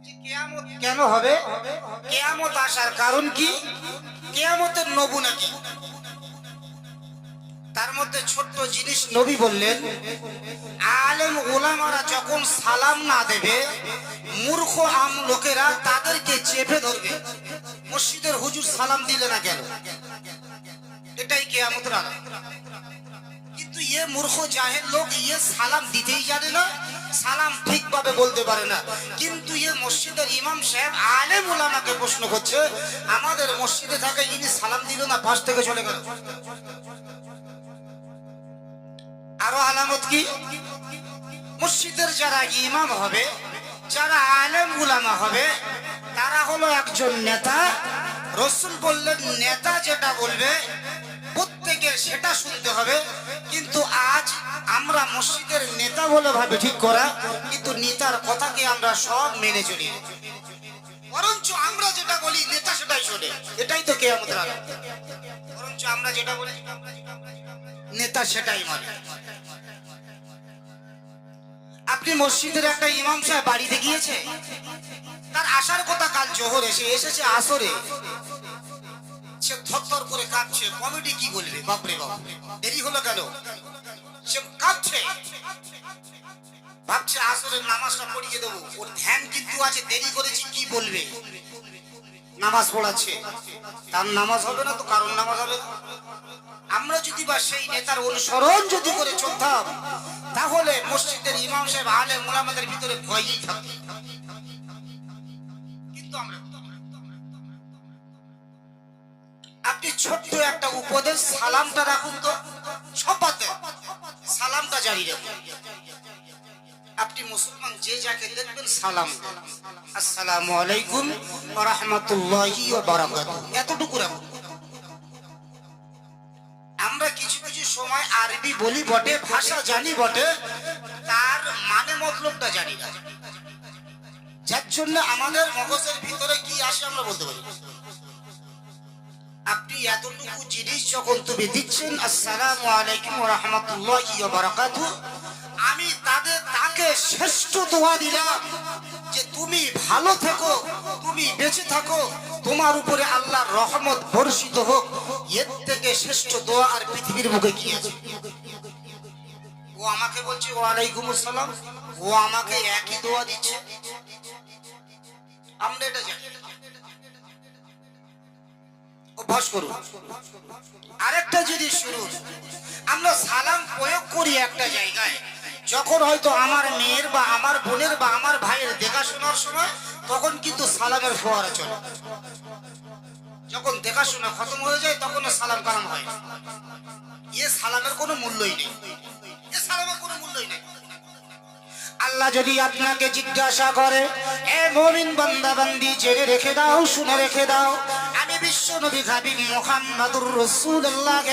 যে কিয়ামত কেন হবে, কিয়ামত আসার কারণ কি, কিয়ামতের নমুনা কি, তার মধ্যে ছোট্ট জিনিস নবী বললেন, আলেম ওলামারা যখন সালাম না দেবে, মূর্খ আম লোকেরা তাদেরকে চেপে ধরবে। মসজিদের হুজুর সালাম দিলে না কেন, এটাই কিয়ামতের আলামত। কিন্তু ইয়ে মূর্খ জাহেল লোক, ইয়ে সালাম দিতেই জানে না, সালাম ঠিকভাবে বলতে পারে না। কিন্তু ইয়ে মসজিদের ইমাম সাহেব আলেম ওলামাকে প্রশ্ন করছে, আমাদের মসজিদে থাকে, ইনি সালাম দিল না, পাশ থেকে চলে গেল। আরো আলামত কি, মসজিদের যারা ইমাম হবে, যারা আলেম উলামা হবে, তারা হলো একজন নেতা। রাসূল বললেন, নেতা যেটা বলবে প্রত্যেকের সেটা শুনতে হবে। কিন্তু আজ আমরা মসজিদের নেতা বলে ভাবে ঠিক করা, কিন্তু নেতার কথাকে আমরা সব মেনে চলি, বরঞ্চ আমরা যেটা বলি নেতা সেটাই শোনে। এটাই তো কিয়ামতের আলামত। বরঞ্চ আমরা যেটা বলি নেতা সেটাই মানে। আপনি মসজিদের একটা ইমাম সাহেব বাড়িতে গিয়েছে, তার আসার কথা কাল জোহর, এসেছে আসরে, সে থরথর করে কাঁপছে, কমিটি কি বলবে, বাপরে বাপ দেরি হলো কেন, সে কাঁপছে, ভাবছে আসরের নামাজটা পড়িয়ে দেবো। ওর ধ্যান কিন্তু আছে, দেরি করেছি কি বলবে, নামাজ পড়াচ্ছে, তার নামাজ হবে না তো কারণ নামাজ হবে। আমরা যদি বা সেই নেতার অনুসরণ যদি করে চলতাম, তাহলে মসজিদের ইমাম সাহেব আলেম ওলামাদের ভিতরে ভয়ই থাকতো। কিন্তু আমরা, আপনি ছোট্ট একটা উপদেশ, সালামটা রাখুন তো, সবাতে সালামটা জারি রাখুন। আপনি মুসলমান যে যাকে দেখবেন সালাম, আসসালামু আলাইকুম ওয়া রাহমাতুল্লাহি ওয়া বারাকাতুহু, এতটুকু রাখুন। আমরা কিছু কিছু সময় আরবি বলি বটে, ভাষা জানি বটে, তার মানে মতলবটা জানি না, যার জন্য আমাদের মগজের ভিতরে কি আসে আমরা বলতে পারি। আপনি এতটুকু জিনিস যখন তুমি দিচ্ছেন, আসসালামু আলাইকুম ওয়া রাহমাতুল্লাহি ওয়া বারাকাতুহু, আমি তাকে শ্রেষ্ঠ দোয়া দিলাম যে তুমি ভালো থেকো, তুমি বেঁচে থাকো, তোমার উপরে আল্লাহর রহমত বর্ষিত হোক। এর থেকে শ্রেষ্ঠ দোয়া আর পৃথিবীর মুখে কি আছে? ও আমাকে বলছে ওয়ালাইকুম আসসালাম, ও আমাকে একই দোয়া দিচ্ছে, আমরা এটা জানি। অভ্যাস করুন। আরেকটা জিনিস শুনুন, আমরা সালাম প্রয়োগ করি একটা জায়গায়, যখন হয়তো আমার মেয়ের বা আমার বোনের বা আমার ভাইয়ের দেখাশোনার সময়, তখন কিন্তু সালামের ফোয়ারা চলে। যখন দেখাশোনা খতম হয়ে যায়, তখন সালাম কালাম হয়। এ সালামের কোনো মূল্যই নেই, এ সালামের কোনো মূল্যই নেই। আল্লাহ যদি আপনাকে জিজ্ঞাসা করে, এ মুমিন বান্দা বান্দি, জেনে রেখে দাও, শুনে রেখে দাও, আমি বিশ্ব নবী হাবিব মুহাম্মদুর রাসূলুল্লাহ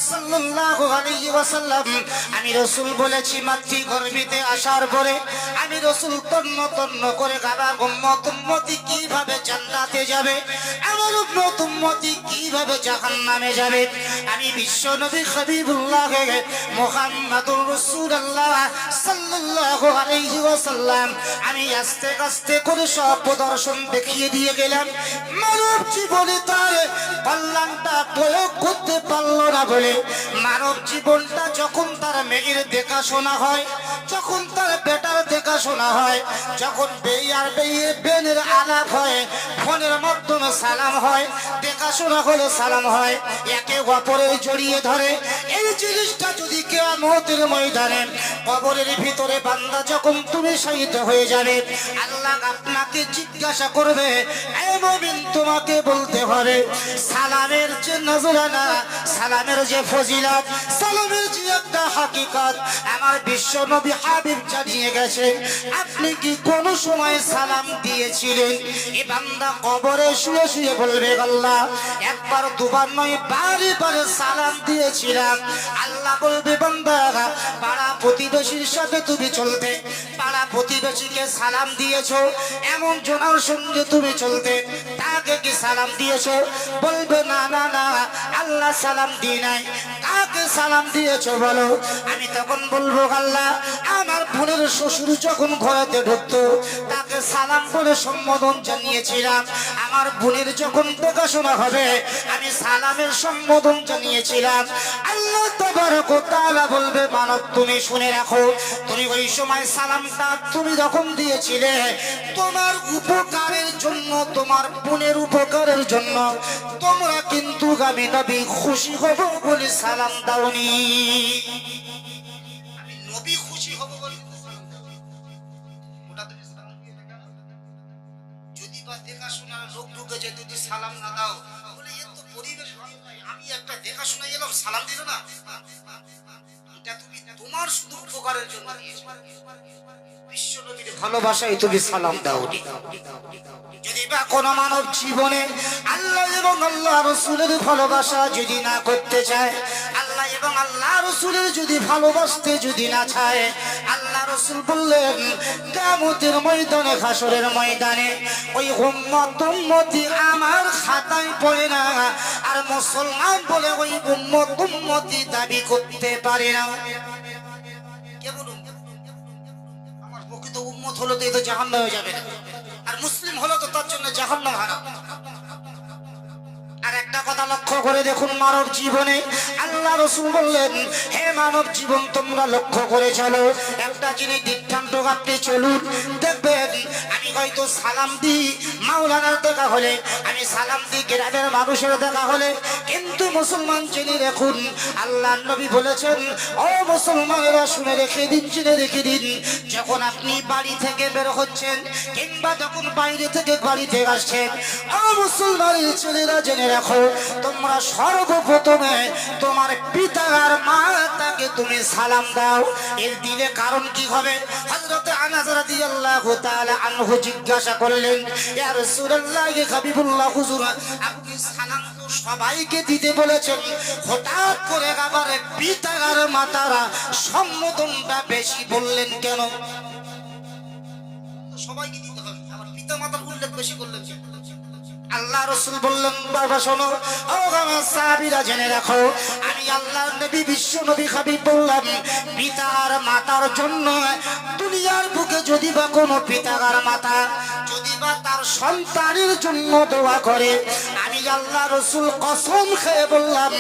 সাল্লাল্লাহু আলাইহি ওয়াসাল্লাম, আমি রাসূল বলেছি, মাতৃগর্ভে আসার পরে আমি রাসূল তন্ন তন্ন করে গাবা উম্মত উম্মতি কিভাবে জান্নাতে যাবে, আমার উম্মত উম্মতি কিভাবে জাহান্নামে যাবে, আমি বিশ্ব নবী হাবিবুল্লাহ মুহাম্মদুর রাসূলুল্লাহ সাল্লাল্লাহু আলাইহি ওয়াসাল্লাম, আমি আস্তে আস্তে করে সব প্রদর্শন দেখিয়ে দিয়ে গেলাম। মানব জীবনে তার কল্যাণটা প্রয়োগ করতে পারলো না বলে, মানব জীবনটা যখন তার মেয়ের দেখাশোনা হয়, যখন তার বেটার দেখাশোনা হয়, যখন বেনের আলাপ হয়, ফোনের মাধ্যমে সালাম হয়, দেখাশোনা হলে সালাম হয়, একে অপরের জড়িয়ে ধরে, এই জিনিসটা যদি কিয়ামতের ময়দানে কবরের ভিতরে বান্দা যখন তুমি শহীদ হয়ে যাবে, আল্লাহ আপনাকে জিজ্ঞাসা করবে, এ মুমিন তোমাকে বলতে হবে সালামের যে নজরানা, সালামের যে ফজিলত, সালামের যে একটা হাকিকত আমার বিশ্ব নবী হাবিব জানিয়ে গেছে, আপনি কি কোন সময় সালাম দিয়েছিলেন? এই বান্দা কবরে শুয়ে শুয়ে বলবে, আল্লাহ একবার দুবার নয় বারে বারে সালাম দিয়েছিলাম। আল্লাহ বলবে, বান্দা পাড়া প্রতিবেশীর সাথে তুমি চলতে, পাড়া প্রতিবেশীকে সালাম দিয়েছো, এমন জনের সঙ্গে তুমি চলতে, তাকে কি সালাম দিয়েছো? বলবে না না না, আল্লাহ সালাম দি নাই। কাকে সালাম দিয়েছো বলো? আমি তখন বলবো, আল্লাহ আমার বোনের শ্বশুর যখন যখন ঘরেতে ঢুকতো তাকে সালাম করে সম্বোধন জানিয়েছিলাম। আমার বোনের যখন দেখাশোনা হবে আমি সালামের সম্বোধন জানিয়েছিলাম। আল্লাহ তাবারক ওয়া তাআলা বলবে মানব তুমি শুনে রাখো, তুমি ওই সময় সালামটা তুমি যখন দিয়েছিলে তোমার উপকারের জন্য, তোমার বোনের উপকারের জন্য, তোমরা কিন্তু আমি নবী খুশি হব বলে সালাম দাওনি। আমি নবী খুশি হব বলে সালাম দাওনি। ওটা তুমি সালাম দিয়ে দেখা, যদি বা দেখাশোনার লোক ঢুকে যে যদি সালাম না দাও বলে এর তো পরিবেশ ভালো নাই, আমি একটা দেখাশোনা এলাম সালাম দিল না, এটা তুমি তোমার শুধু উপকারের জন্য দিয়েছো। বিশ্ব নবীর ভালোবাসায় তুমি সালাম দাওনি। যদি বা কোন মানব জীবনে আল্লাহ এবং আল্লাহ রাসূলের ভালোবাসা যদি না করতে চায়, আল্লাহ এবং আল্লাহ রাসূলের যদি ভালোবাসতে যদি না চায়, আল্লাহ রাসূল বললেন কিয়ামতের ময়দানে, হাসরের ময়দানে ওই উম্মতি আমার খাতায় পড়ে না, আর মুসলমান বলে ওই উম্মতি দাবি করতে পারে না। কেমন আমার প্রকৃত উম্মত হলো তো এই তো জাহান্নামে যাবে না, আর মুসলিম হলো তো তার জন্য জাহান্নাম হারাম। আর একটা কথা লক্ষ্য করে দেখুন, মানব জীবনে আল্লাহ রাসূল বললেন হে মানব জীবন তোমরা লক্ষ্য করে চলো, একটা জিনিস দৃষ্টান্ত আপনি চলুন দেখবেন। আমি হয়তো সালাম দিই মাওলানার দেখা হলে, আমি সালাম দিই গ্রামের মানুষের দেখা হলে, কিন্তু মুসলমান জেনে রাখুন আল্লাহ নবী বলেছেন ও মুসলমানেরা শুনে রেখে দিন, জেনে রেখে দিন, যখন আপনি বাড়ি থেকে বের হচ্ছেন কিংবা যখন বাইরে থেকে বাড়িতে আসছেন, ও মুসলমানের ছেলেরা জেনে রাখো তোমরা সর্বপ্রথমে তোমার পিতা আর মাতাকে তুমি সালাম দাও। এর দিলে কারণ কি হবে? হযরত আনাস রাদিয়াল্লাহু তাআলা আনহু জিজ্ঞাসা করলেন ইয়া রাসূলুল্লাহ, ইয়া হাবিবুল্লাহ হুজুর আপনি সালাম তো সবাইকে দিতে বলেছেন, হঠাৎ করে আবার পিতা আর মাতারা সম্বোধনটা বেশি বললেন কেন? সবাইকে দিতে হবে, আবার পিতা মাতার উল্লেখ বেশি করলেন কেন? আল্লাহ রাসূল বললেন বাবা শোনো, ও আমার সাহাবীরা জেনে রাখো, আমি আল্লাহর নবী বিশ্ব নবী হাবিব বললাম পিতা আর মাতার জন্য দুনিয়ার বুকে যদি বা কোনো পিতা আর মাতা যদি বা তার সন্তানের জন্য দোয়া করে, আমি আল্লাহ রাসূল কসম খেয়ে বললাম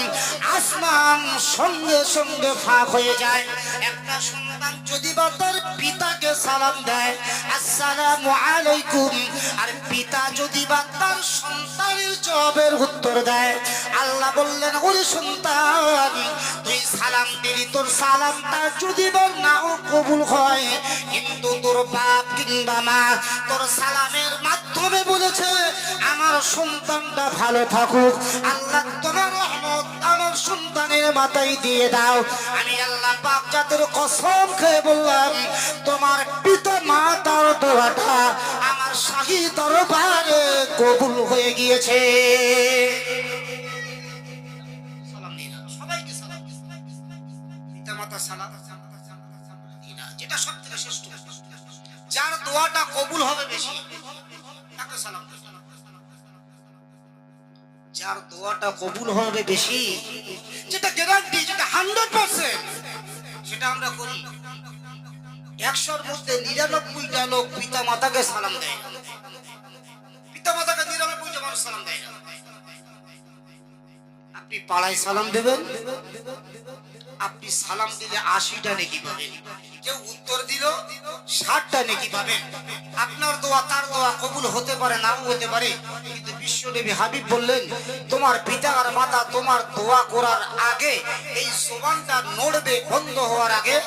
আসমান সঙ্গে সঙ্গে ফাঁক হয়ে যায়। একটা সন্তান যদি বা তার পিতাকে সালাম দেয় আসসালামু আলাইকুম, আর পিতা যদি বা তার সন্তানের জবাবের উত্তর দেয়, আল্লাহ বললেন ওরে সন্তান তুই সালাম দিলি, তোর সালামটা যদি বা নাও কবুল হয়, কিন্তু তোর বাপ কিংবা মা তোর সালামের মাধ্যমে বলেছে আমার সন্তানটা ভালো থাকুক, আল্লাহ তোমার রহমত আমার সন্তানের মাথায় দিয়ে দাও। আমি আল্লাহ পাক জাতের কসম খেয়ে বললাম তোমার পিতা মাতার দোয়াটা আমার শাহী দরবারে কবুল হয়ে গিয়েছে। সালাম দিন, সবাইকে সালাম, পিতা মাতা সালাম, যেটা সবথেকে শ্রেষ্ঠ, যার দোয়াটা কবুল হবে বেশি তাকে সালাম দিন। যার দোয়াটা কবুল হবে বেশি, যেটা গ্যারান্টি, যেটা 100%, সেটা আমরা করি। 100-র মধ্যে 99টা লোক পিতা মাতাকে সালাম দেয়, পিতা মাতাকে 99টা মানুষ সালাম দেয় না। আপনি পাড়ায় সালাম দেবেন, আপনি সালাম দিলে 80টা নেকি পাবেন, কেউ উত্তর দিল 60টা নেকি পাবেন। আপনার দোয়া তার দোয়া কবুল হতে পারে নাও হতে পারে, কিন্তু বিশ্বনবী হাবিব বললেন তোমার পিতা আর মাতা তোমার দোয়া করার আগে এই জবানটা নড়বে, বন্ধ হওয়ার আগে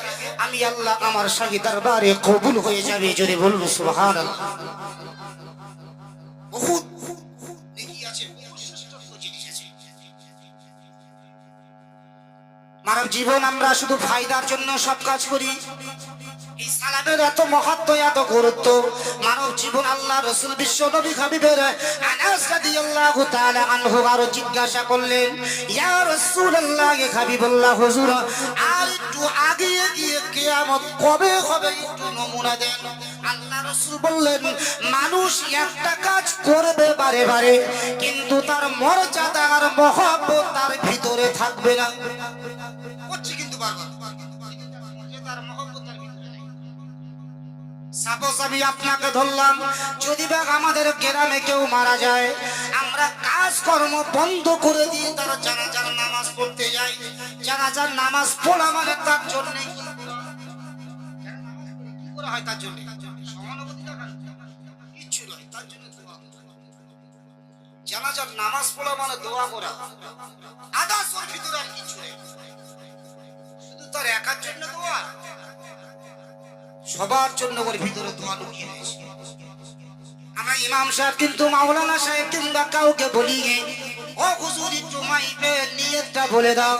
আমি আল্লাহ আমার শাহী দরবারে কবুল হয়ে যাবে। যদি বলবো সুবহানাল্লাহ। বহুত নেকি আছে, বহুত শ্রেষ্ঠত্ব জিনিস আছে। মানব জীবন আমরা শুধু ফায়দার জন্য সব কাজ করি, এই সালামের এত মাহাত্ম্য, এত গুরুত্ব। মানব জীবন আল্লাহ রাসূল বিশ্ব নবী হাবিবের আনাস রাদিয়াল্লাহু তাআলা আনহু আরো জিজ্ঞাসা করলেন ইয়া রাসূলুল্লাহ, ইয়া হাবিবাল্লাহ হুজুর আর একটু আগে গিয়ে কিয়ামত কবে হবে একটু নমুনা দেন। আল্লাহ রাসূল বললেন মানুষ একটা কাজ করবে বারে বারে, কিন্তু তার মর্যাদা আর মহব্বত তার ভিতরে থাকবে না। করছে কিন্তু বারবার, তার মহব্বত তার ভিতরে নাই। সাপোজ আমি আপনাকে ধরলাম, যদি বা আমাদের গ্রামে কেউ মারা যায়, আমরা কাজকর্ম বন্ধ করে দিয়ে তার জানাজার নামাজ পড়তে যাই। জানাজার নামাজ পড়া মানে তার জন্য কি করা হয়? তার জন্য সহানুভূতি দেখানো কিচ্ছু নয়, তার জন্য দোয়া করা। জানাজার নামাজ পড়া মানে দোয়া করা, আদার্স ওর ভিতরে আর কিছু নেই, শুধু তার একার জন্য দোয়া, সবার জন্য ওর ভিতরে দোয়া লুকিয়ে রয়েছে। আমরা ইমাম সাহেব কিন্তু মাওলানা সাহেব কিংবা কাউকে বলি, ও হুজুর একটু মাইকে নিয়তটা বলে দাও,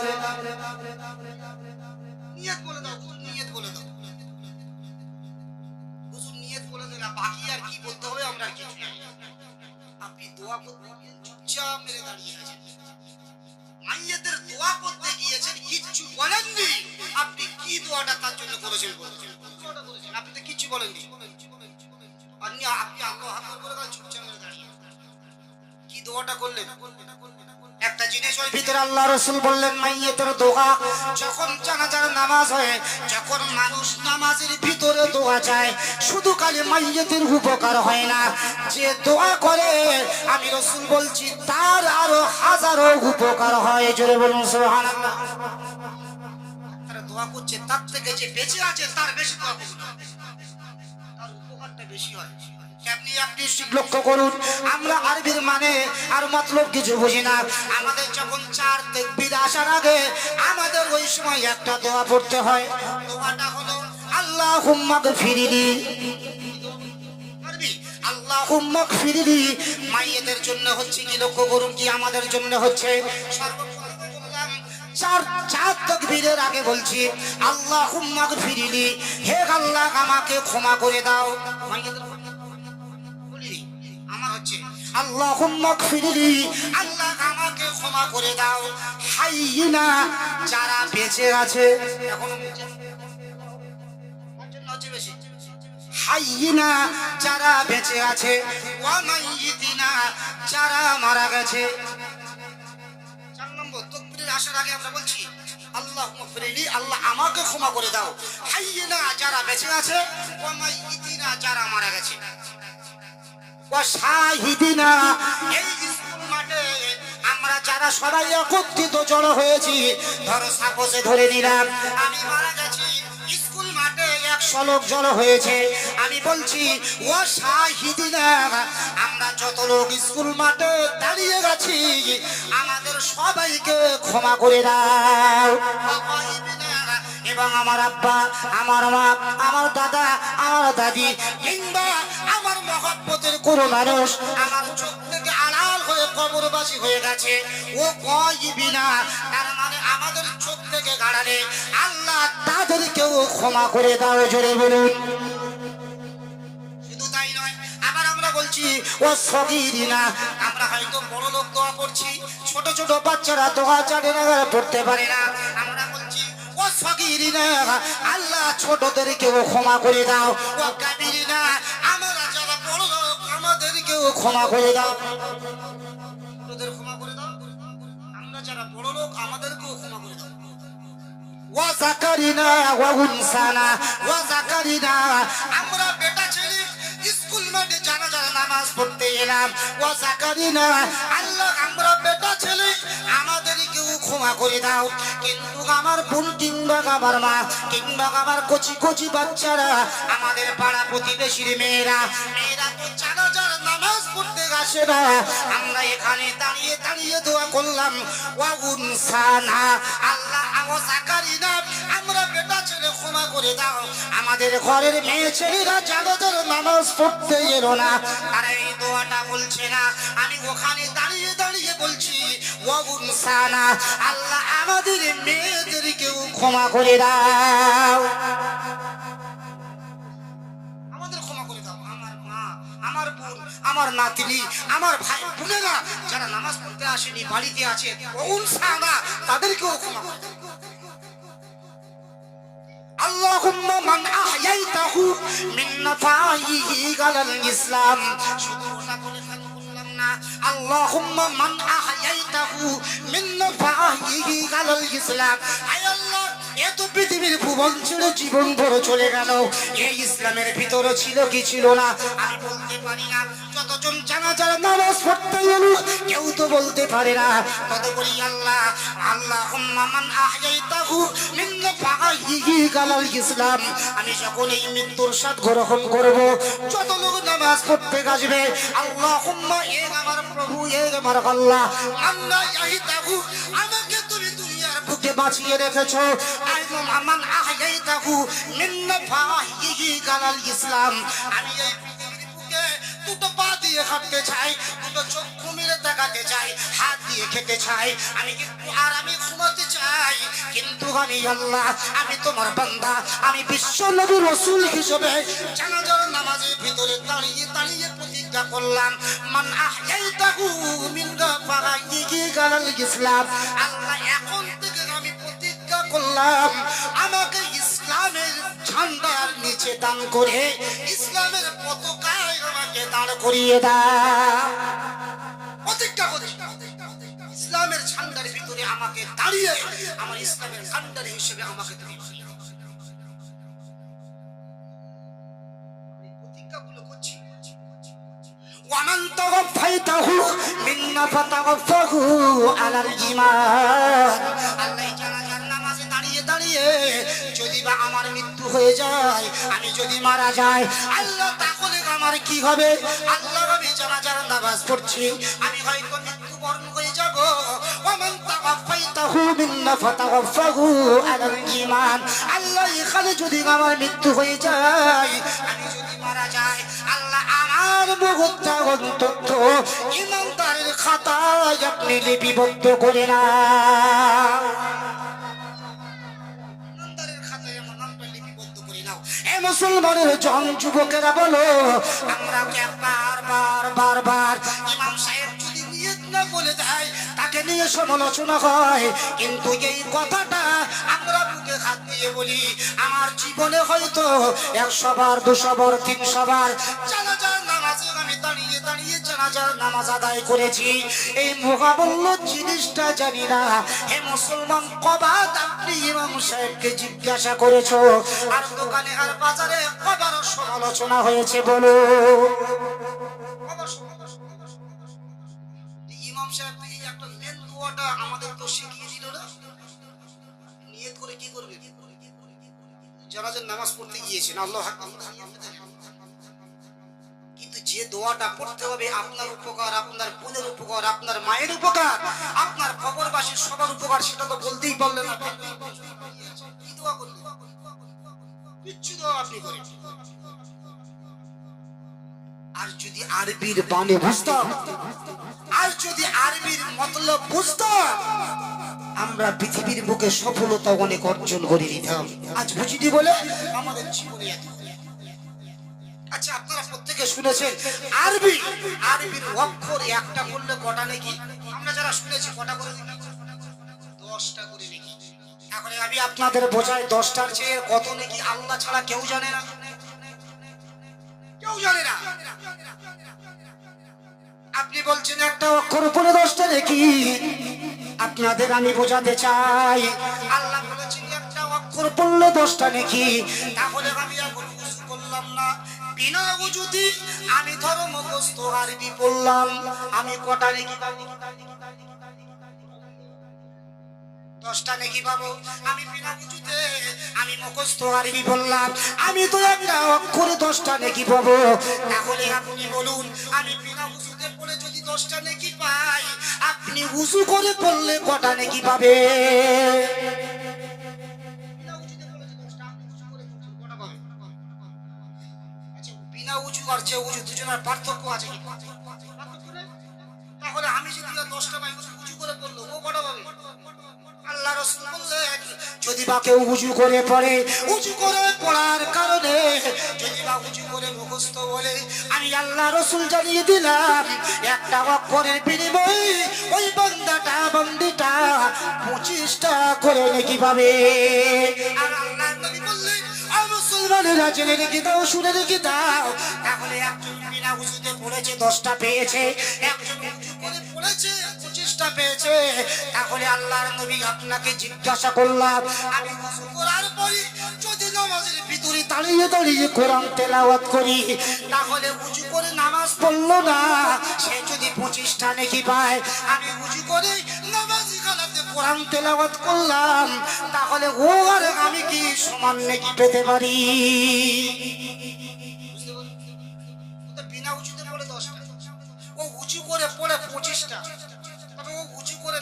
নিয়ত বলে দাও, হুজুর নিয়ত বলে দাও। হুজুর নিয়ত বলে দিলা, বাকি আর কি বলতে হবে আমরা আর কিছু জানি না। আপনি দোয়া করতে চুপচাপ মেরে দাঁড়িয়ে আছেন, মাইয়াতের দোয়া করতে গিয়েছেন, কিচ্ছু বলেননি। আপনি কি দোয়াটা তার জন্য করেছেন বলেছেন? আপনি তো কিচ্ছু বলেননি। আপনি আল্লাহু আকবার বলে দাঁড়িয়ে চুপচাপ মেরে দাঁড়িয়ে কি দোয়াটা করলেন? একটা জিনিস ওই ভিতরে আল্লাহ রাসূল বললেন, মাইয়াতের দোয়া যখন জানাজার নামাজ হয়, যখন মানুষ নামাজের ভিতরে দোয়া চায়, শুধু খালি মাইয়াতের উপকার হয় না, যে দোয়া করে আমি রাসূল বলছি তার আরো হাজারো উপকার হয়। জোরে বলুন সুবহানাল্লাহ। তারা দোয়া করছে, তার থেকে যে বেঁচে আছে তার বেশি দোয়া করুন, তার উপকারটা বেশি হয়। আপনি লক্ষ্য করুন, আমরা আরবির মানে আর মতলব কিছু বুঝি না। আমাদের যখন চার তাকবীর আসার আগে আমাদের ওই সময় একটা দোয়া পড়তে হয়। দোয়াটা হলো আল্লাহুম্মা গফিরলি, আল্লাহুম্মা গফিরলি। মাইয়াতের জন্য হচ্ছে কি, লক্ষ্য করুন, কি আমাদের জন্য হচ্ছে চার তাকবীরের আগে বলছি আল্লাহুম্মা গফিরলি, হে আল্লাহ আমাকে ক্ষমা করে দাও। আমার হচ্ছে আল্লাহুম্মা গফিরলি, আল্লাহ আমাকে ক্ষমা করে দাও। হাইয়িনা, যারা বেঁচে আছে, এখন হচ্ছে বেশি, হাইয়িনা যারা বেঁচে আছে, ওয়া মাইয়িতিনা যারা মারা গেছে। 4 নম্বর তাকবীরের আসার আগে আমরা বলছি আল্লাহুম্মা গফিরলি, আল্লাহ আমাকে ক্ষমা করে দাও। হাইয়িনা যারা বেঁচে আছে, ওয়া মাইয়িতিনা যারা মারা গেছে। শাহিদিনা, এই স্কুল মাঠে আমরা যারা সবাই একত্রিত জড়ো হয়েছি, ধরো সাপোজে ধরে নিলাম আমি মারা গেছি, স্কুল মাঠে 100 লোক জড়ো হয়েছে, আমি বলছি ও শাহিদিনা, আমরা যত লোক স্কুল মাঠে দাঁড়িয়ে গেছি আমাদের সবাইকে ক্ষমা করে দাও। এবং আমার আব্বা, আমার মা, আমার দাদা, আমার দাদি, কিংবা আমার মহব্বতের কোনো মানুষ আমার চোখ থেকে আড়াল হয়ে কবরবাসী হয়ে গেছে, ও গায়বিনা, তার মানে আমাদের চোখ থেকে গাড়ালে আল্লাহ তাদেরকেও ক্ষমা করে দাও। জোরে বলুন। শুধু তাই নয়, আবার আমরা বলছি ও সগীরিনা, আমরা হয়তো বড় লোক দোয়া পড়ছি, ছোট ছোট বাচ্চারা দোয়া জানে না, পড়তে পারে না, আমরা বলছি ও সগীরিনা, আল্লাহ ছোটদেরকেও ক্ষমা করে দাও। ও কাবিরিনা, আমরা যারা বড় লোক আমাদেরকেও ক্ষমা করে দাও। ছোটদের ক্ষমা করে দাও, আমরা যারা বড় লোক আমাদেরকেও ক্ষমা করে দাও। ওয়া যাকারিনা ওয়া উনসানা, ওয়া যাকারিনা, আমরা বেটা ছেলে স্কুল মাঠে জানাজার নামাজ পড়তে এলাম, ওয়া যাকারিনা, আল্লাহ আমরা বেটা ছেলে আমাদেরকেও ক্ষমা করে দাও। কিন্তু আমার বোন কিংবা আমার মা কিংবা আমার কচি কচি বাচ্চারা, আমাদের পাড়া প্রতিবেশীর মেয়েরা তো জানাজার নামাজ পড়তে আসে না, আমরা এখানে দাঁড়িয়ে দাঁড়িয়ে দোয়া করলাম ওয়া উনসানা, আল্লাহ ওয়া যাকারিনা, আমরা বেটা ছেলে ক্ষমা করে দাও। আমাদের ঘরের মেয়ে ছেলেরা জানাজার নামাজ পড়তে এলো না, তারা এই দোয়াটা বলছে না, আমি ওখানে দাঁড়িয়ে দাঁড়িয়ে বলছি ওয়া উনসানা, আল্লাহ আমাদের মেয়েদেরকেও ক্ষমা করে দাও, আমাদের ক্ষমা করে দাও। আমার মা, আমার বোন, আমার নাতনি, আমার ভাই বোনেরা যারা নামাজ পড়তে আসেনি, বাড়িতে আছে, ওয়া উনসানা, তাদেরকেও ক্ষমা করে দাও। আল্লাহুম্মা মান আহয়াইতাহু মিন নাফাইহি আলাল ইসলাম, শুধু ওটা বলে বললাম না, আল্লাহুম্মা মান আহয়াইতাহু মিন নাফাইহি আলাল ইসলাম, আয় আল্লাহ এত পৃথিবীর ভুবন ছেড়ে জীবন ভর চলে গেল, এই ইসলামের ভিতরে ছিল কি ছিল না আমি বলতে পারি না। যতজন জানাজার নামাজ পড়তে গেল কেউ তো বলতে পারে না। তত বলি আল্লাহ আল্লাহুম্মা মান আহয়াইতাহু মিন ফাহিহি কালাল ইসলাম। আমি যখন এই মৃত্যুর স্বাদ গ্রহণ করব, যত লোক নামাজ পড়তে আসবে আল্লাহুম্মা এ আমার প্রভু এ আমার আল্লাহ আল্লাহ ইয়াহিতাহু, আমাকে তুমি দুনিয়ার বুকে বাঁচিয়ে রেখেছো। আমান আহয়াইতাহু মিন ফাহিহি কালাল ইসলাম। আমি এই পৃথিবীর বুকে দুটো পা দিয়ে হাঁটতে চাই, দুটো চক্ষু মেলে তাকাতে চাই, হাত দিয়ে খেতে চাই, আমি কিন্তু আর আমি ঘুমাতে চাই। কিন্তু আমি আল্লাহ, আমি তোমার বান্দা, আমি বিশ্ব নবী রাসূল হিসেবে জানাজার নামাজের ভিতরে দাঁড়িয়ে দাঁড়িয়ে প্রতিজ্ঞা করলাম মান আহয়াইতাহু মিন ফাহিহি কালাল ইসলাম। আল্লাহ এখন থেকে আমি প্রতিজ্ঞা করলাম আমাকে ইসলামের ঝান্ডার নিচে দান করে ইসলামের পতাকায় আমাকে দাঁড় করিয়ে দাও। প্রতিজ্ঞা করে ইসলামের ঝান্ডার ভিতরে আমাকে দাঁড়িয়ে আমার ইসলামের ঝান্ডার হিসেবে আমাকে দাঁড়িয়ে প্রতিজ্ঞাগুলো করছি। ওয়ামান তাওয়াফাইতাহু মিন্না ফাতাওয়াফাহু আলাল ঈমান। আল্লাহ জানাজার নামাজে দাঁড়িয়ে দাঁড়িয়ে যদি বা আমার মৃত্যু হয়ে যায়, আমি যদি মারা যাই আল্লাহ তাহলে আমার কি হবে? আল্লাহ আমি জানাজার নামাজ পড়ছি, আমি হয়তো মৃত্যুবরণ হয়ে যাব। ওয়ামান তাওয়াফাইতাহু মিন্না ফাতাওয়াফাহু আলাল ঈমান। আল্লাহ এখানে যদি আমার মৃত্যু হয়ে যায়, আমি যদি মারা যাই আল্লাহ আমার মুহূর্তে অন্তত ইমানদারের খাতায় আপনি লিপিবদ্ধ করে না। ইমানদারের খাতায় আমার নামটা লিপিবদ্ধ করে নাও। এ মুসলমানের জন যুবকেরা বলো, আমরা কে বারবার ইমাম সাহেব যদি নিয়ত না বলে দেয় তাকে নিয়ে সমালোচনা হয়, কিন্তু এই কথাটা আমরা বুকে হাত দিয়ে বলি। আমার জীবনে হয়তো 100 বার 200 বার 300 বার জানাজার নামাজে আমি দাঁড়িয়ে দাঁড়িয়ে জানাজার নামাজ আদায় করেছি। এই মুকাবল্য জিনিসটা জানি না। হে মুসলমান, কবাদ আপনি ইমাম সাহেবকে জিজ্ঞাসা করেছো, আর দোকানে আর বাজারে কবার সমালোচনা হয়েছে বলো? ইমাম সাহেব এই একটা মেন দোয়াটা আমাদের তো শিখিয়ে দিল না। নিয়ত করে কি করবে? জানাজার নামাজ পড়তে গিয়েছেন আল্লাহ কিন্তু যে দোয়াটা পড়তে হবে আপনার উপকার, আপনার বোনের উপকার, আপনার মায়ের উপকার, আপনার কবরবাসীর সবার উপকার, সেটা তো বলতেই পারলেন না। কি দোয়া করলেন? কিচ্ছু দোয়া আপনি করেন। আর যদি আরবির বাণী বুঝতাম, আর যদি আরবির মতলব বুঝতাম, আমরা পৃথিবীর বুকে সফলতা অনেক অর্জন করে নিতাম। আজ বুঝিনি বলে আমাদের জীবনে এত। আচ্ছা, আপনারা প্রত্যেকে শুনেছেন আরবির অক্ষর একটা করলে কটা নাকি? আমরা যারা শুনেছি কটা করে? 10টা করে নাকি। এখন আমি আপনাদের বোঝাই 10টার চেয়ে কত নাকি আল্লাহ ছাড়া কেউ জানে না, কেউ জানে না। আপনি বলছেন একটা অক্ষর উপরে 10টা নাকি? আপনাদের আমি বোঝাতে চাই আল্লাহ বলেছেন একটা অক্ষর পড়লে 10টা নাকি। তাহলে আমি এখন বুঝ করলাম না, বিনা উজুতে আমি ধরো মুখস্থ আরবি পড়লাম, আমি কটা নাকি পাবো? 10টা নাকি পাবো? আমি বিনা উজুতে আমি মুখস্থ আরবি বললাম, আমি তো একটা অক্ষরে 10টা নাকি পাবো। তাহলে আপনি বলুন, আমি বিনা উজুতে পড়ে যদি 10টা নাকি পাই, আপনি উজু করে পড়লে কটা নাকি পাবে? বিনা উজু আর যে উজু দুজনের পার্থক্য আছে কি? তাহলে আমি যদি 10টা পাই, উজু করে পড়লো ও কটা পাবে? আল্লাহ রাসূল বললেন, যদি বা কেউ উজু করে পড়ে, উজু করে পড়ার কারণে যদি বা উজু করে মুখস্থ বলে, আমি আল্লাহ রাসূল জানিয়ে দিলাম একটা অক্ষরের বিনিময়ে ওই বান্দাটা বান্দিটা 25টা করে নেকি পাবে। আর আল্লাহ নবী বললেন, মুসলমানেরা জেনে রেখে দাও, শুনে রেখে দাও, তাহলে একজন বিনা উজুতে পড়েছে 10টা পেয়েছে, একজন উজু করে পড়েছে 25 প্রচেষ্টা পেয়েছে। তাহলে আল্লাহর নবী আপনাকে জিজ্ঞাসা করলাম, আমি ওযু করার পরে যদি নামাজের ভিতরে দাঁড়িয়ে দাঁড়িয়ে কোরআন তেলাওয়াত করি, তাহলে ওযু করে নামাজ পড়লো না, সে যদি 25টা নেকি পায়। আমি ওযু করে নামাজি খানাতে কোরআন তেলাওয়াত করলাম, তাহলে ও আর আমি কি সমান নেকি পেতে পারি? বিনা উঁচুতে পড়ে 10টা, ও উঁচু করে পড়ে 25টা, তবে ও উঁচু করে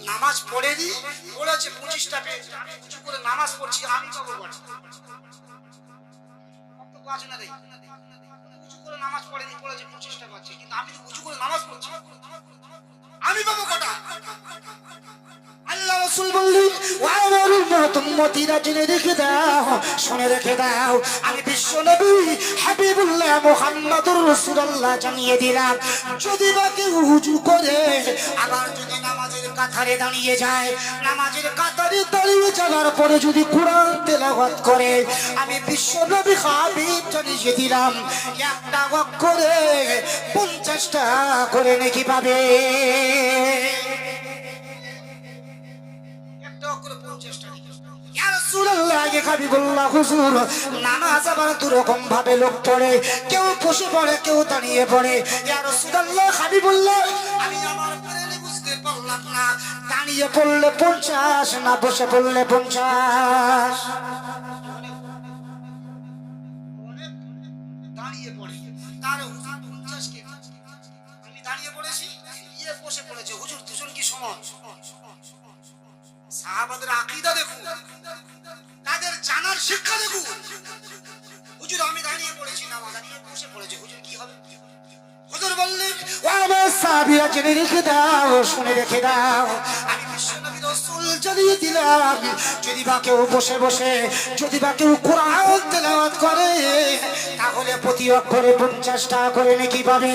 নামাজ পড়েনি, পড়েছে 25টা পেয়েছে। আমি উঁচু করে নামাজ পড়ছি, আমি পাবো বটে। আছে না রে, উঁচু করে নামাজ পড়েনি, পড়েছে 25টা পাচ্ছে, কিন্তু আমি তো উঁচু করে নামাজ পড়ছি, আমি পাবো কটা? আল্লাহ রাসূল বললেন, ওয়া আমার উম্মতিরা জেনে রেখে দাও, শুনে রেখে দাও, আমি বিশ্ব নবী হাবিবুল্লাহ মুহাম্মদুর রাসূলুল্লাহ জানিয়ে দিলাম, যদি বা কেউ ওযু করে আবার যদি নামাজের কাতারে দাঁড়িয়ে যায়, নামাজের কাতারে দাঁড়িয়ে যাওয়ার পরে যদি কোরআন তেলাওয়াত করে, আমি বিশ্ব নবী হাবিব জানিয়ে দিলাম, একটা অক্ষরে 50টা করে নেকি পাবে। নামাজ আবার দুরকম ভাবে লোক পড়ে, কেউ বসে পড়ে, কেউ দাঁড়িয়ে পড়ে। ইয়া রাসূলুল্লাহ, হাবিবুল্লাহ, আমি আমার প্রেমে বুঝতে পারলাম না, দাঁড়িয়ে পড়লে 50 না বসে পড়লে 50? দাঁড়িয়ে পড়ে তার হুজুর 50 কে, আমি দাঁড়িয়ে পড়েছি, ইয়ে বসে পড়েছে, হুজুর দুজন কি সমান? সাহাবাদের আকীদা দেখুন, তাদের জানার শিক্ষা দেখুন। হুজুর আমি দাঁড়িয়ে পড়েছি, নামাজ দাঁড়িয়ে বসে পড়েছে, হুজুর কি হবে? হুজুর বললেন, ও আমার সাহাবীরা জেনে রেখে দাও, শুনে রেখে দাও, আমি বিশ্বনবী রাসূল জানিয়ে দিলাম, যদি বা কেউ বসে বসে যদি বা কেউ কোরআন তেলাওয়াত করে, তাহলে প্রতি অক্ষরে 50টা করে নেকি পাবে।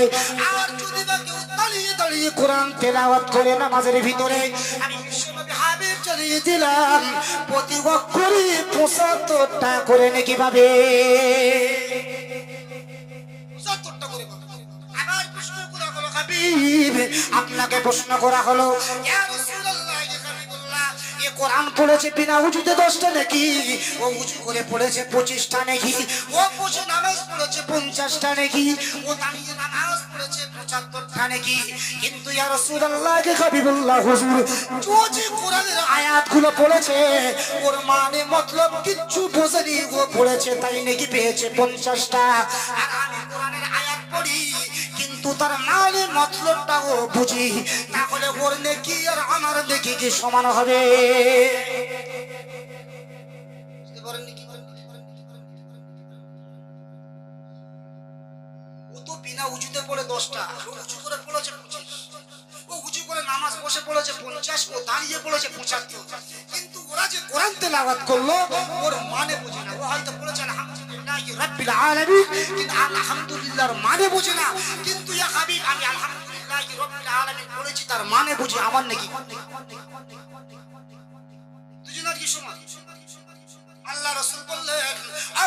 আর যদি বা কেউ দাঁড়িয়ে দাঁড়িয়ে কোরআন তেলাওয়াত করে নামাজের ভিতরে, আমি বিশ্বনবী হাবিব জানিয়ে দিলাম, প্রতি অক্ষরে 75টা করে নেকি পাবে। 75টা করে পাবে। আবার প্রশ্ন করা হলো, হাবিব আপনাকে প্রশ্ন করা হলো, ইয়া রাসূলুল্লাহ, ইয়া হাবিবুল্লাহ, এ কোরআন পড়েছে বিনা উজুতে 10টা নাকি? ও উজু করে পড়েছে 25টা নাকি? ও বসে নামাজ পড়েছে 50টা নাকি? ও দাঁড়িয়ে নামাজ পড়েছে 75টা নাকি? কিন্তু ইয়া রাসূলুল্লাহ, ইয়া হাবিবুল্লাহ, হুজুর যে কোরআনের আয়াতগুলো পড়েছে, ওর মানে মতলব কিচ্ছু বোঝেনি, ও পড়েছে তাই নাকি পেয়েছে 50টা। আর আমি কোরআনের আয়াত পড়ি, কিন্তু তার মানে মতলবটাও বুঝি, তাহলে ওর নেকি আর আমার নেকি কি সমান হবে? বুঝতে পারেননি কি? ও তো বিনা উঁচুতে পড়ে 10টা, ও উঁচু করে পড়েছে 25, ও উঁচু করে নামাজ বসে পড়েছে 50, ও দাঁড়িয়ে পড়েছে 75। কিন্তু ওরা যে কোরআন তেলাওয়াত করলো, ওর মানে বোঝে না। ও হয়তো পড়েছে আলহামদুলিল্লাহি রাব্বিল আলামিন, কিন্তু আলহামদুলিল্লাহর মানে বোঝে না। কিন্তু ইয়া হাবিব, আমি আলহামদুলিল্লাহি রাব্বিল আলামিন পড়েছি, তার মানে বুঝি, আমার নাকি দুজনের কি সমান? আল্লাহ রাসূল বললেন,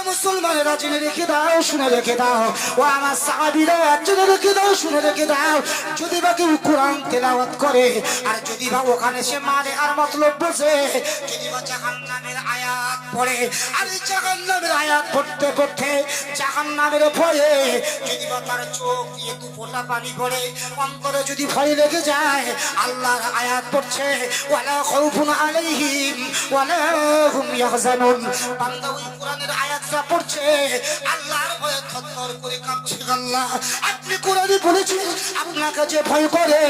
মুসলমানেরা জেনে রেখে দাও, শুনে রেখে দাও, ও আমার সাহাবীরা জেনে রেখে দাও, শুনে রেখে দাও, যদি বা কেউ কোরআন তেলাওয়াত করে, আর যদি বা ওখানে সে মানে আর মতলব বোঝে, যদি বা জাহান্নামের আয়াত পড়ে, আর জাহান্নামের আয়াত পড়তে পড়তে জাহান্নামের ভয়ে যদি বা তার চোখ দিয়ে 2 ফোঁটা পানি পড়ে, অন্তরে যদি ভয় লেগে যায়, আল্লাহর আয়াত পড়ছে, ওয়ালা খাউফুন আলাইহিম ওয়ালা হুম ইয়াহজানুন, বান্দা ওই কোরআনের আয়াতটা পড়ছে, আল্লাহর ভয়ে থরথর করে কাঁপছে। আল্লাহ, আপনি কোরআনে বলেছেন, আপনাকে যে ভয় করে,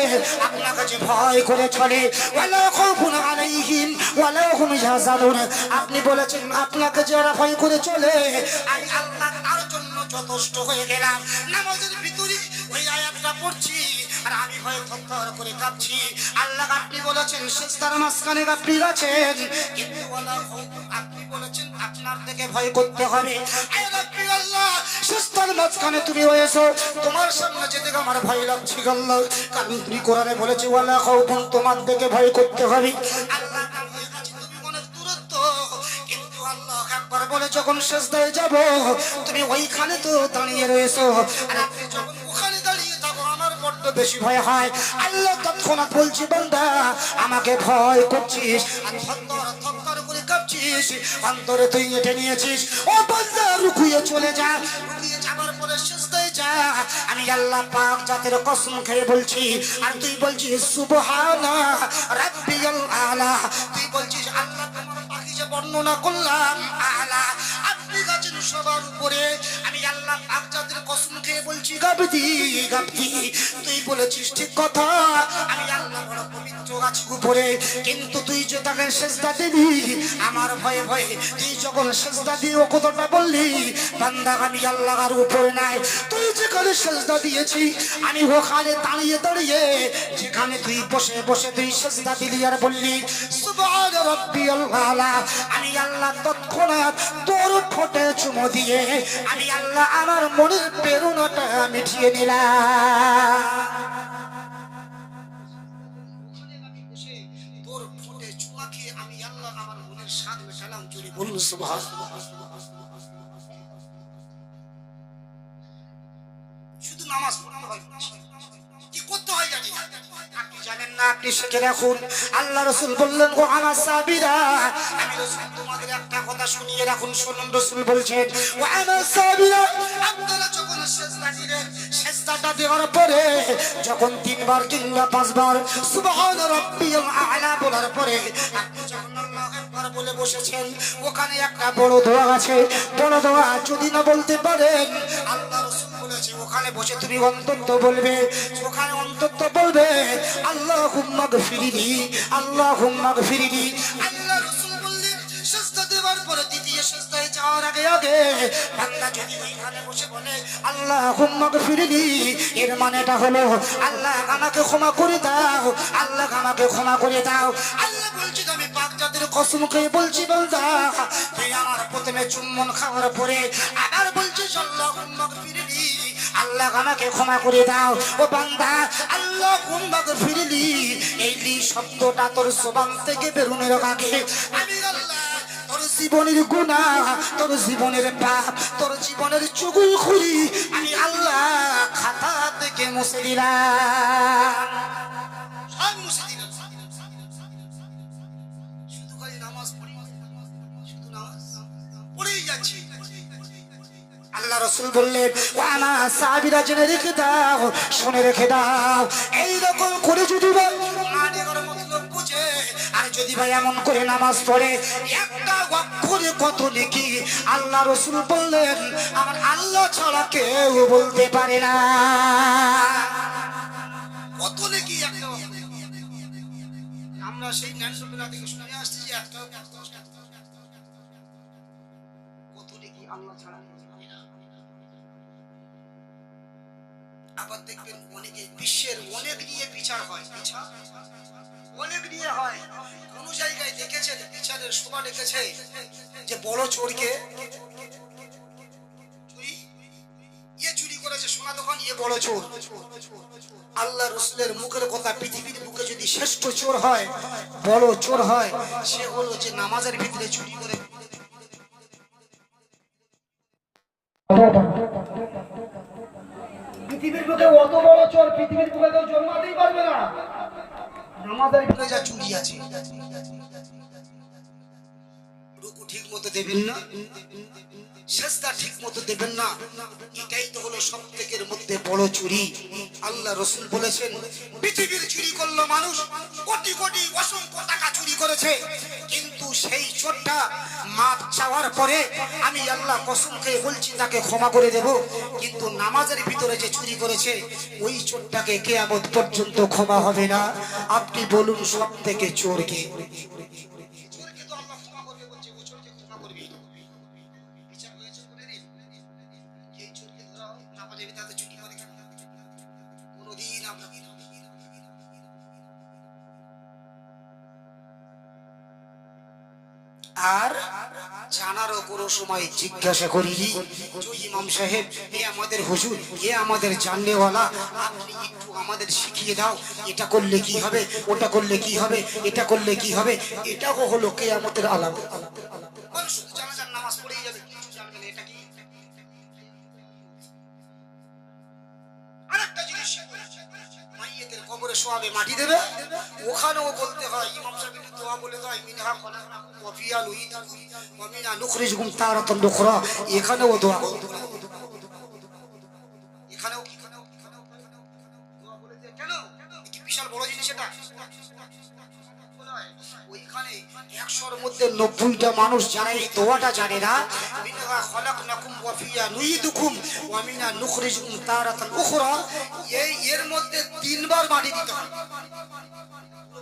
আপনাকে যে ভয় করে চলে, ওয়ালা খাউফুন আলাইহিম ওয়ালা হুম ইয়াহজানুন, আপনি বলেছেন আপনাকে যারা ভয় করে চলে, আমি আল্লাহ তার জন্য যথেষ্ট হয়ে গেলাম। নামাজের ভিতরে ওই আয়াতটা পড়ছি, আর আমি ভয়ে থরথর করে কাঁপছি। আল্লাহ, আপনি বলেছেন সিজদার মাঝখানে আপনি আছেন, কিন্তু ওয়ালা খাউফুন, আপনি বলেছেন আপনার থেকে ভয় করতে হবে। আয় রাব্বি আল্লাহ, সিজদার মাঝখানে তুমি হয়েছো, তোমার সামনে যেতে আমার ভয় লাগছে আল্লাহ, কারণ তুমি কোরআনে বলেছো ওয়ালা খাউফুন, তোমার থেকে ভয় করতে হবে। আল্লাহ, তুমি অনেক দূরত্ব, কিন্তু আল্লাহ একবার বলে যখন সিজদায় যাব, তুমি ওইখানে তো দাঁড়িয়ে রয়েছো, আর আপনি যখন ওখানে দাঁড়িয়ে থাকো, আমার বড্ড বেশি ভয় হয়। আল্লাহ তৎক্ষণাৎ বলছি বান্দা আমাকে ভয় করছিস আর থরথর করে কাঁপছিস, অন্তরে তুই এঁটে নিয়েছিস। ও বান্দা রুকুয়ে চলে যা, রুকুয়ে যাবার পরে সিজদায় যা। আমি আল্লাহ পাক জাতের কসম খেয়ে বলছি, আর তুই বলছিস সুবহানা রাব্বিয়াল আলা, তুই বলছিস আল্লাহ তোমার পাখি যে বর্ণনা করলাম আলা, আপনি গাছের সবার উপরে। আমি আল্লাহ পাক জাতের কসম খেয়ে বলছি গাবদি গাবদি, তুই বলেছিস ঠিক কথা, আমি আল্লাহ বড় পবিত্র গাছের উপরে। কিন্তু তুই যে তাকে সেজদা দিবি আমার ভয়ে ভয়ে, তুই যখন সেজদা দিয়ে ও কথাটা বললি বান্দা আমি আল্লাহর উপরে নাই, তুই যেখানে সেজদা দিয়েছি আমি ওখানে দাঁড়িয়ে দাঁড়িয়ে, যেখানে তুই বসে বসে তুই সেজদা দিলি আর বললি সুবহান রাব্বিয়াল আলা, আমি আল্লাহ তৎক্ষণাৎ তোর ঠোঁটে চুমো দিয়ে আমি আল্লাহ আমার মনের প্রেরণাটা মিটিয়ে নিলাম। তোর ঠোঁটে চুমা খেয়ে আমি আল্লাহ আমার মনের স্বাদ মেটালাম। জোরে বলুন সুবহানাল্লাহ। শুধু নামাজ পড়তে হয়, কি করতে হয় জানি আপনি জানেন না, আপনি শিখে রাখুন। আল্লাহ রাসূল বললেন ও আমার সাহাবীরা, আমি রাসূল তোমাদের একটা কথা শুনিয়ে রাখুন, শুনুন। রাসূল বলছেন ও আমার সাহাবীরা, আপনারা যখন সিজদা দিলেন, সিজদাটা দেওয়ার পরে যখন 3 বার কিংবা 5 বার সুবহান রাব্বিয়াল আলা বলার পরে আপনি যখন আল্লাহু আকবার বলে বসেছেন, ওখানে একটা বড় দোয়া আছে। বড় দোয়া যদি না বলতে পারেন, আল্লাহ রাসূল বলেছে ওখানে বসে তুমি অন্তত বলবে, ওখানে অন্তত বলবে আল্লাহুম্মা গফিরলি আল্লাহুম্মা গফিরলি। আল্লাহ রাসূল বললেন সিজদা দেওয়ার পরে দ্বিতীয় সিজদায় যাওয়ার আগে আগে বান্দা যদি ওইখানে বসে বলে আল্লাহুম্মা গফিরলি, এর মানেটা হলো আল্লাহ আমাকে ক্ষমা করে দাও, আল্লাহ আমাকে ক্ষমা করে দাও। আল্লাহ বলছি আমি পাক জাতের কসম খেয়ে বলছি বান্দা, তুই আমার প্রথমে চুম্বন খাওয়ার পরে আবার বলছিস আল্লাহুম্মা গফিরলি, আল্লাহ আমাকে ক্ষমা করে দাও। ও বান্দা আল্লাহুম্মা গফিরলি এই শব্দটা তোর জবান থেকে বেরোনোর আগে আমি আল্লাহ তোর জীবনের গুনাহ, তোর জীবনের পাপ, তোর জীবনের চুগলখুরি আমি আল্লাহ খাতা থেকে মুছে দিলাম, সব মুছে দিলাম। শুধু খালি নামাজ পড়ি, শুধু নামাজ পড়েই যাচ্ছি। আল্লাহ রাসূল বললেন ও আমার সাহাবীরা জেনে রেখে দাও, শুনে রেখে দাও, এইরকম করে যদি নামাজের মতলব বুঝে আর যদি ভাই এমন করে নামাজ পড়ে একটা অক্ষরে কত নেকি, আল্লাহ রাসূল বললেন আমার আল্লাহ ছাড়া কেউ বলতে পারে না। কত নেকি একটা, আমরা সেই ন্যাশনাল থেকে শুনে আসছি যে একটা কত নেকি আল্লাহ ছাড়া। আবার দেখবেন অনেকে বিশ্বের অনেক নিয়ে বিচার হয়, অনেক নিয়ে হয়। কোন জায়গায় দেখেছেন বিচারের সভা ডেকেছে যে বড় চোরকে চুরি করেছে সোনা দোকান, বড় চোর। আল্লাহ রাসূলের মুখের কথা, পৃথিবীর বুকে যদি শ্রেষ্ঠ চোর হয়, বড় চোর হয়, সে হলো যে নামাজের ভিতরে চুরি করে। পৃথিবীর বুকে অত বড় চোর পৃথিবীর বুকে কেউ জন্মাতেই পারবে না। নামাজের ভিতরে যা চুরি আছে, রুকু ঠিক মতো দেবেন না, সিজদা ঠিক মতো দেবেন না, এটাই তো হলো সবথেকের মধ্যে বড় চুরি। আল্লাহ রাসূল বলেছেন পৃথিবীর চুরি করলো মানুষ কোটি কোটি অসংখ্য টাকা চুরি করেছে, কিন্তু সেই চোরটা মাপ চাওয়ার পরে আমি আল্লাহ কসম খেয়ে বলছি তাকে ক্ষমা করে দেব। কিন্তু নামাজের ভিতরে যে চুরি করেছে ওই চোরটাকে কিয়ামত পর্যন্ত ক্ষমা হবে না। আপনি বলুন সব থেকে চোর কে? চোরকে তো আল্লাহ ক্ষমা করবে বলছে, ও চোরকে ক্ষমা করবে। বিচার হয়েছে করে রে, এই চোরকে ধরা হোক, নামাজের ভিতরে চুরি করে কোনদিন আমরা আর জানারও কোনো সময় জিজ্ঞাসা করি ইমাম সাহেব, এ আমাদের হুজুর, এ আমাদের জাননেওয়ালা, আপনি একটু আমাদের শিখিয়ে দাও, এটা করলে কি হবে, ওটা করলে কি হবে, এটা করলে কি হবে। এটাও হলো কিয়ামতের আলামত। শুধু জানাজার নামাজ পড়েই যাবে, কিছু জানবেন এটা কি। আরেকটা জিনিস মাইয়েতের কবরে শোয়াবে, মাটি দেবে, ওখানেও বলতে হয় ইমাম সাহেব একটু দোয়া বলে দেয়, মিনহা খলাকনাকুম ওয়া ফিহা নুঈদুকুম ওয়া মিনহা নুখরিজুকুম তারাতান উখরা। এখানেও দোয়া বলতে হয়, এখানেও দোয়া বলে দেয়। কেন? কি বিশাল বড় জিনিস এটা। ওইখানে 100-র মধ্যে 90টা মানুষ যারা এই দোয়াটা জানে না, মিনহা খলাকনাকুম ওয়া ফিহা নুঈদুকুম ওয়া মিনহা নুখরিজুকুম তারাতান উখরা, এর মধ্যে 3 বার মাটি দিতে হয়,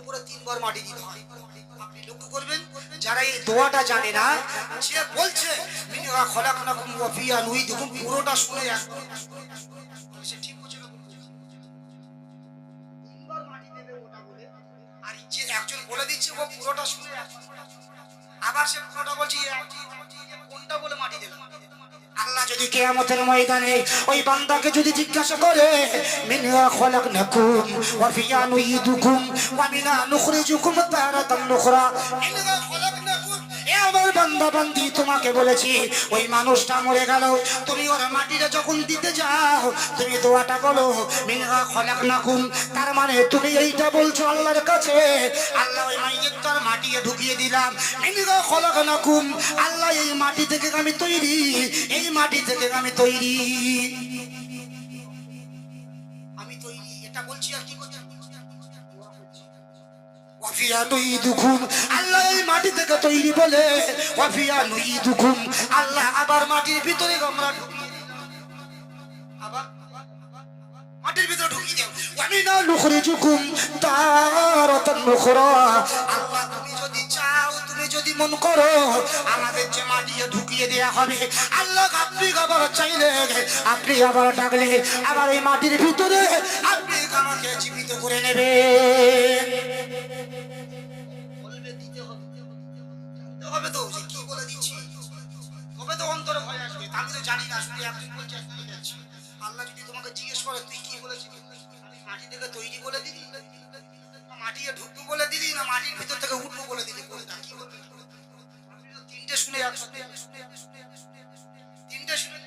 পুরো 3 বার মাটি দিতে হয়। আপনি লক্ষ্য করবেন যারা এই দোয়াটা জানে না, সে বলছে মিনহা খলাকনাকুম ওয়া ফিহা নুঈদুকুম, পুরোটা শুনে সে ঠিক বলছে না, 3 বার মাটি দেবে ওটা বলে। আর যে একজন বলে দিচ্ছে ও পুরোটা শুনে আবার সে পুরোটা বলছে কোনটা বলে মাটি দেবে। আল্লাহ যদি কিয়ামতের ময়দানে ওই বান্দাকে যদি জিজ্ঞাসা করে মিনহা খলাকনাকুম ওয়া ফিহা নুঈদুকুম ওয়া মিনহা নুখরিজুকুম তারাতান উখরা, মিনহা খলাকনাকুম, এ আমার বান্দা বান্দি তোমাকে বলেছি ওই মানুষটা মরে গেল, তুমি ওর মাটিটা যখন দিতে যাও তুমি দোয়াটা বলো মিনহা খলাকনাকুম, তার মানে তুমি এইটা বলছো আল্লাহর কাছে, আল্লাহ ওই মাইয়িতটার মাটি ঢুকিয়ে দিলাম, মিনহা খলাকনাকুম, আল্লাহ এই মাটি থেকে আমি তৈরি, এই মাটি থেকে আমি তৈরি, আমি তৈরি, এটা বলছি। আর কি করছি? ওয়া ফিহা নুঈদুকুম, আল্লাহ এই মাটি থেকে তৈরি বলে ওয়া ফিহা নুঈদুকুম, আল্লাহ আবার মাটির ভিতরে আমরা ঢুকিয়ে দিলাম, আবার মাটির ভিতরে ঢুকিয়ে দাও, ওয়া মিনা নুখরিজুকুম তারাতান উখরা, আল্লাহ তুমি যদি চাও, তুমি যদি মন করো আমাদের যে মাটি ঢুকিয়ে দেয়া হবে, আল্লাহ আপনি আবার চাইলে, আপনি আবার ডাকলে আবার এই মাটির ভিতরে আপনি আমাকে জীবিত করে নেবে। বলবে দিতে হবে, জানতে হবে তো যে কি বলে দিচ্ছি, তবে তো অন্তরে ভয় আসবে। আমি তো জানি না, শুধু একজন বলছে শুনে যাচ্ছি। আল্লাহ যদি তোমাকে জিজ্ঞেস করে তুই কি বলেছিস, আমি মাটি থেকে তৈরি বলে দিলি, মাটি ঢুকবো বলে দিলি, না মাটির ভিতর থেকে উঠবো বলে দিলি, কোনটা কি বলবি? আপনি তো তিনটে শুনে তিনটে শুনে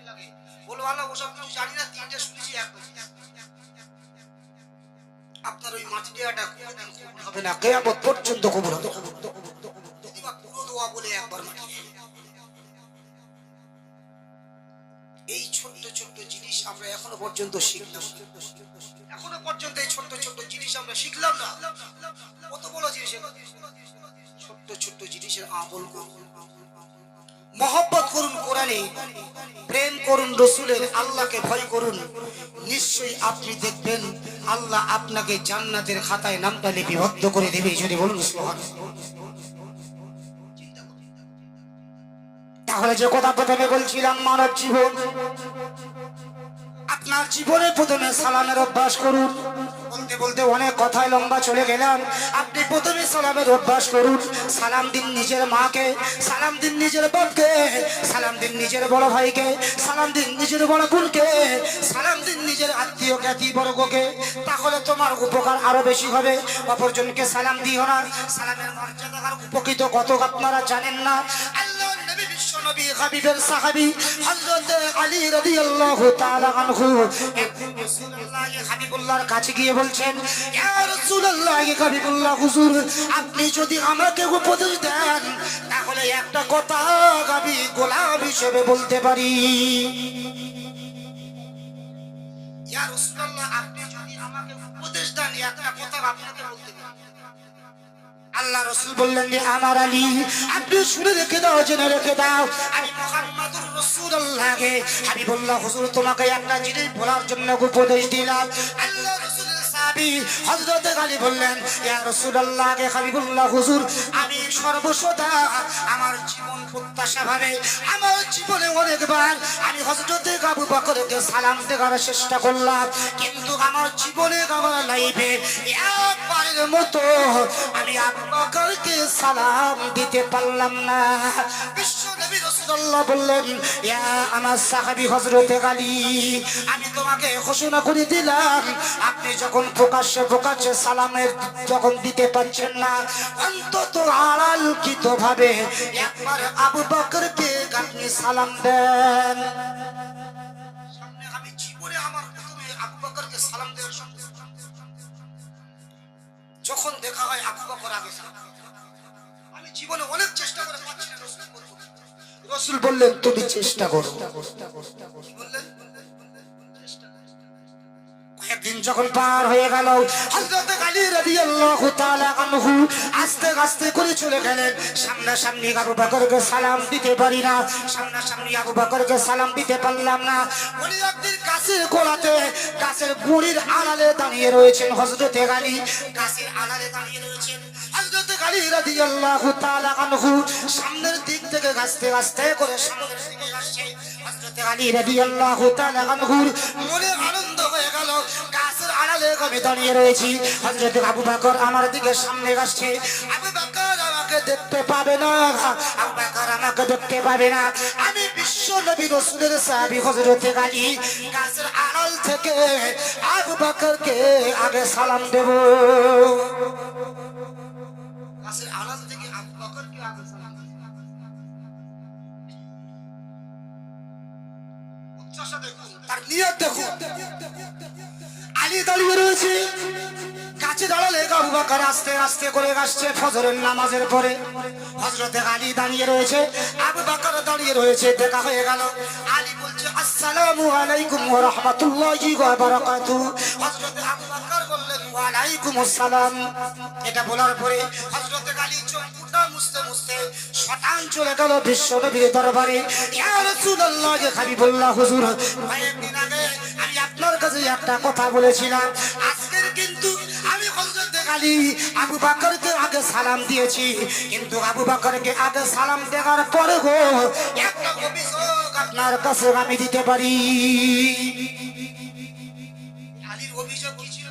লাগে বলবো আল্লাহ ওসব কিছু জানি না, তিনটে শুনেছি একদম। আপনার ওই মাটি দেওয়াটা কোনোদিন কবুল হবে না, কিয়ামত পর্যন্ত কবুল হবে। পুরো দোয়া বলে একবার মাটি। এই ছোট্ট ছোট্ট জিনিস আমরা এখনো পর্যন্ত শিখলাম, এখনো পর্যন্ত এই ছোট্ট ছোট্ট জিনিস আমরা শিখলাম না। কত বড় জিনিস, ছোট্ট ছোট্ট জিনিসের আমল করুন, মহব্বত করুন, কোরআনে প্রেম করুন, রসুলের, আল্লাহকে ভয় করুন, নিশ্চয়ই আপনি দেখবেন আল্লাহ আপনাকে জান্নাতের খাতায় নামটা লিপিবদ্ধ করে দেবে। যদি বলুন সুবহানাল্লাহ। তাহলে যে কথা প্রথমে বলছিলাম, মানব জীবন, আপনার জীবনে প্রথমে সালামের অভ্যাস করুন। বলতে বলতে অনেক কথায় লম্বা চলে গেলাম। আপনি প্রথমে সালামের অভ্যাস করুন। সালাম দিন নিজের মাকে, সালাম দিন নিজের বাপকে, সালাম দিন নিজের বড় ভাইকে, সালাম দিন নিজের বড় বোনকে, সালাম দিন নিজের আত্মীয় জ্ঞাতি বর্গকে, তাহলে তোমার উপকার আরো বেশি হবে। অপরজনকে সালাম দিও না। সালামের মর্যাদা আর উপকৃত কত আপনারা জানেন না। আল্লাহ নবী বিশ্ব নবী হাবিবের সাহাবী হযরত আলী রাদিয়াল্লাহু তাআলা আনহু রাসূলুল্লাহ হাবিবুল্লাহর কাছে গিয়ে বলছেন, ইয়া রাসূলুল্লাহ হাবিবুল্লাহ হুজুর, আপনি যদি আমাকে উপদেশ দেন তাহলে একটা কথা আমি গোলাম হিসেবে বলতে পারি। ইয়া রাসূলুল্লাহ, আপনি যদি আমাকে উপদেশ দেন একটা কথা আপনাকে বলতে পারি। আল্লাহ রাসূল বললেন, আমার আলী, আপনি শুনে রেখে দাও, জেনে রেখে দাও, আমি মুহাম্মাদুর রাসূলুল্লাহ হাবিবুল্লাহ হুজুর তোমাকে একটা জিনিস বলার জন্য উপদেশ দিলাম। আল্লাহ রাসূলের সাহাবী হযরত আলী বললেন, ইয়া রাসূলুল্লাহ হাবিবুল্লাহ হুজুর, আমি সর্বসদা আমার জীবন প্রত্যাশা ভাবে আমার জীবনে অনেকবার আমি হযরত আবু বকরকে সালাম দেওয়ার চেষ্টা করলাম, কিন্তু আমার জীবনে আমার লাইফে একবারের মতো আমি আবু বকরকে সালাম দিতে পারলাম না। বিশ্ব নবী রাসূলুল্লাহ বললেন, ইয়া আমার সাহাবী হযরত আলী, আমি তোমাকে ঘোষণা করে দিলাম, আপনি যখন প্রকাশ্যে সালামের যখন দিতে পারছেন না, অন্তত আড়ালকৃত ভাবে একবার আবু বকরকে আপনি সালাম দেন। সামনে আমি জীবনে আমার প্রথমে আবু বকরকে সালাম দেওয়ার যখন দেখা হয় আবু বকর আগে সালাম। আমি জীবনে অনেক চেষ্টা করে পাচ্ছি না, রসুল বলবো। রসুল বললেন তুমি চেষ্টা করো। কি বললেন? একদিন যখন পার হয়ে গেল, হযরত আলী রাদিয়াল্লাহু তাআলা আনহু আস্তে আস্তে করে চলে গেলেন। সামনাসামনি আবু বকরকে সালাম দিতে পারি না, সামনাসামনি আবু বকরকে সালাম দিতে পারলাম না। উনি একদিন গাছের গোড়াতে, গাছের গুড়ির আড়ালে দাঁড়িয়ে রয়েছেন হযরত আলী, গাছের আড়ালে দাঁড়িয়ে রয়েছেন হযরত আলী রাদিয়াল্লাহু তাআলা আনহু। সামনের দিক থেকে আস্তে আস্তে করে সামনের দিকে আসছে হযরত আলী রাদিয়াল্লাহু তাআলা আনহুর মনে আনন্দ হয়ে গেল। গাছের আড়ালে আমি দাঁড়িয়ে রয়েছি, হযরত আবু বকর আমার দিকে সামনে আসছে। আবু বকর আমাকে দেখতে পাবে না, আবু বকর আমাকে দেখতে পাবে না। আমি বিশ্ব নবী রাসূলের সাহাবী হযরত আলী, গাছের আড়াল থেকে আবু বকরকে আগে সালাম দেব। গাছের আড়াল থেকে আবু বকরকে আগে সালাম দেব। উচ্চাসা দেখুন, তার নিয়ত দেখুন। আলী দাঁড়িয়ে রয়েছে কাছে দাঁড়ালে আবু বকর আস্তে আস্তে করে আসছে ফজরের নামাজের পরে। হযরত আলী দাঁড়িয়ে রয়েছে, আবু বকর দাঁড়িয়ে রয়েছে, দেখা হয়ে গেল। আলী বলছে আসসালামু আলাইকুম ওয়া রাহমাতুল্লাহি ওয়া বারাকাতুহু। হযরত আবু বকর বললেন ওয়া আলাইকুমুস সালাম। এটা বলার পরে হযরত আলী চোখটা মুছতে মুছতে শতান চলে গেল বিশ্ব নবীর দরবারে। ইয়া রাসূলুল্লাহ, হাবিবুল্লাহ হুজুর, কয়েকদিন আগে আমি আপনার কাছে একটা কথা বলেছিলাম, আজকের কিন্তু আমি হযরত আলী আবু বকরকে আগে সালাম দিয়েছি, কিন্তু আবু বকরকে আগে সালাম দেওয়ার পরে গো একটা অভিযোগ আপনার কাছে আমি দিতে পারি। আলীর অভিযোগ কি ছিল?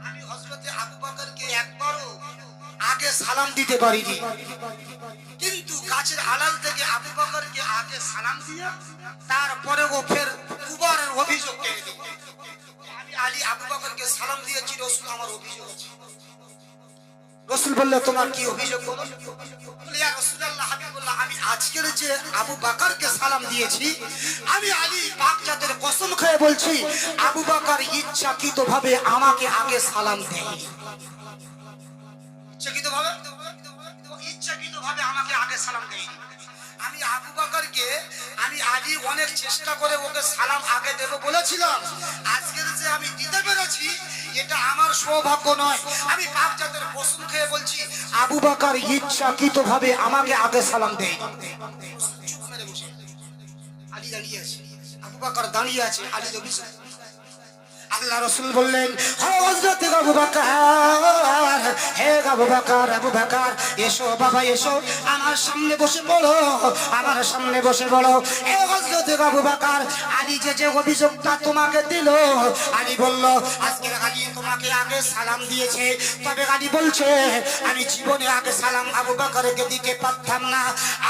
আমি হযরত আবু বকরকে একবারও আগে সালাম দিতে পারিনি, কিন্তু গাছের আড়াল থেকে আবু বকরকে আগে সালাম দিয়ে তারপরে ও ফের দুবারের অভিযোগ টেনে দিল। আমি আলী আবু বকরকে সালাম দিয়েছি, রাসূল আমার অভিযোগ আছে। রাসূল বললেন তোমার কি অভিযোগ? বলো। বলে ইয়া রাসূলুল্লাহ, হাবিবুল্লাহ, আমি আজকের যে আবু বকরকে সালাম দিয়েছি, আমি আলী পাক জাতের কসম খেয়ে বলছি আবু বকর ইচ্ছাকৃতভাবে আমাকে আগে সালাম দেয়নি। ইচ্ছাকৃতভাবে আমাকে আগে সালাম দেয়নি। আমি আবু বকরকে, আমি আলী অনেক চেষ্টা করে ওকে সালাম আগে দেব বলেছিলাম। আজকের যে আমি দিতে পেরেছি এটা আমার সৌভাগ্য নয়। আমি পাক জাতের কসম খেয়ে বলছি আবু বকর ইচ্ছাকৃতভাবে আমাকে আগে সালাম দেয়। চুপ মেরে বসে আলী দাঁড়িয়ে আছে, আবু বকর দাঁড়িয়ে আছে, আলী অভিযোগ। আল্লাহ রাসূল বললেন হযরত আবু বকর, হে আবু বকর, আবু বকর এসো বাবা এসো, আমার সামনে বসে পড়ো, আমার সামনে বসে পড়ো। হে হযরত আবু বকর, আলী যে অভিযোগটা তোমাকে দিল, আলী বলল আজকে আলী তোমাকে আগে সালাম দিয়েছে, তবে আলী বলছে আমি জীবনে আগে সালাম আবু বকরকে দিতে পারতাম না।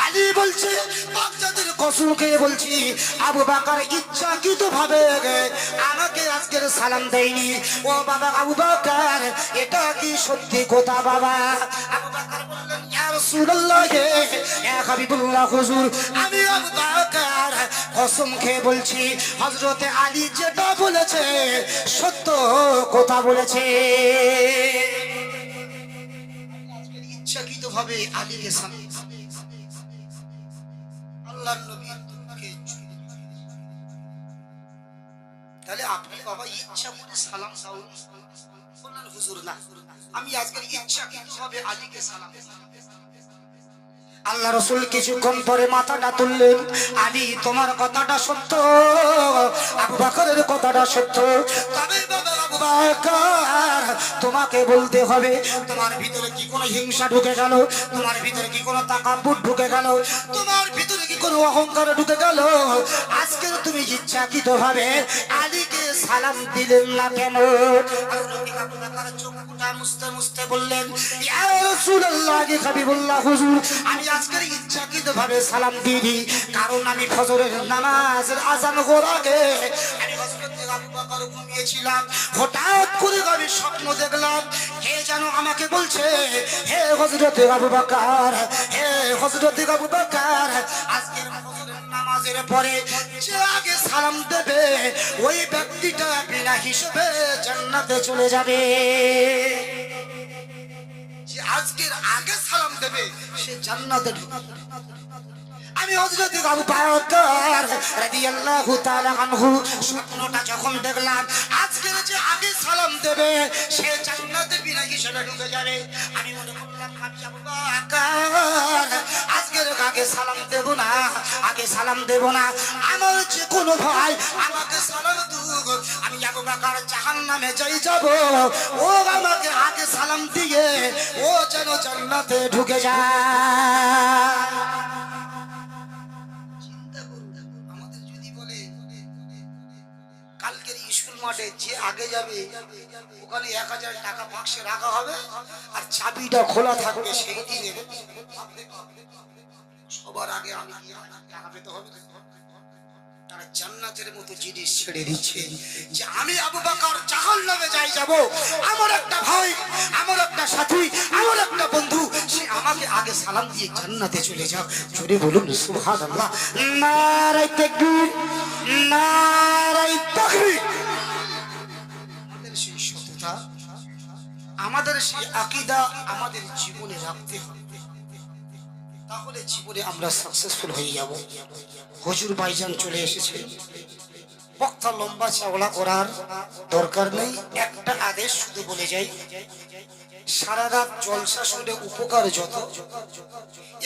আলী বলছে বাচ্চাদের কসম খেয়ে বলছি আবু বকর ইচ্ছাকৃতভাবে আমাকে আজকে সালাম দেয়নি। ও বাবা আবু বকর, এটা কি সত্যি কথা বাবা? আবু বকর বললেন ইয়া রাসূলুল্লাহ, ইয়া হাবিবুল্লাহ হুজুর, আমি আবু বকর কসম খেয়ে বলছি হযরত আলী যেটা বলেছে সত্য কথা বলেছে। ইচ্ছাকৃতভাবে আলীকে সালাম, আল্লাহর নবীর দুঃখে। তাহলে আপনি বাবা ইচ্ছা করে সালাম দাও বললেন হুজুর না, আমি আজকে ইচ্ছাকৃতভাবে আলীকে সালাম। আল্লাহ রাসূল কিছুক্ষণ পরে মাথাটা তুললেন, আলী তোমার কথাটা সত্য, আবু বকরের কথাটা সত্য, তবে বাবা আবু বকর তোমাকে বলতে হবে তোমার ভিতরে কি কোনো হিংসা ঢুকে গেল, তোমার ভিতরে কি কোনো তাকাব্বুর ঢুকে গেল, তোমার ভিতরে কি কোনো অহংকার ঢুকে গেল? আজকে তুমি ইচ্ছাকৃতভাবে আলীকে সালাম দিলেন না কেন? আবু বকর চোখটা মুছতে মুছতে বললেন ইয়া রাসূলুল্লাহ, হাবিবুল্লাহ হুজুর, আমি আজকের ইচ্ছাকৃতভাবে সালাম দিই, কারণ আমি ফজরের নামাজের আযান হওয়ার আগে আমি হযরত আবু বকর ঘুমিয়েছিলাম। হঠাৎ করে আমি স্বপ্ন দেখলাম কে যেন আমাকে বলছে হে হযরত আবু বকর, হে হযরত আবু বকর, আজকের ফজরের নামাজের পরে যে আগে সালাম দেবে ওই ব্যক্তিটা বিনা হিসেবে জান্নাতে চলে যাবে। আজকের আগে সালাম দেবে সে জান্নাতে ঢুকবে। আমি হযরত আবু বকর রাদিয়াল্লাহু তাআলা আনহু স্বপ্নটা যখন দেখলাম আজকের যে আগে সালাম দেবে সে জান্নাতে বিনা হিসেবে ঢুকে যাবে, আমি মনে করলাম আমি আবু বকর আজকের আগে সালাম দেব না, আগে সালাম দেব না। আমার যে কোনো ভাই আমাকে সালাম দুক, আমি আবু বকর জাহান্নামে যাই যাব, ও আমাকে আগে সালাম দিয়ে ও যেন জান্নাতে ঢুকে যায়। কালকের স্কুল মাঠে যে আগে যাবে ওখানে 1000 টাকা বাক্সে রাখা হবে আর চাবিটা খোলা থাকবে, সেই দিনে সবার আগে আমি টাকা পেতে হবে। তারা জান্নাতের মতো জিনিস ছেড়ে দিচ্ছে যে আমি আবু বকর জাহান্নামে যাই যাব, আমার একটা ভাই, আমার একটা সাথী, আমার একটা বন্ধু সে আমাকে আগে সালাম দিয়ে জান্নাতে চলে যাও। জোরে বলুন সুবহানাল্লাহ। নারায়ে তাকবীর, নারায়ে তাকবীর। আমাদের সেই সততা, আমাদের সেই আকীদা আমাদের জীবনে রাখতে হবে, তাহলে জীবনে আমরা সাকসেসফুল হয়ে যাব। হুজুর ভাইজান চলে এসেছে, বক্তা লম্বা চওড়া করার দরকার নেই, একটা আদেশ শুধু বলে যাই। সারা রাত জলসা শুনে উপকার যত,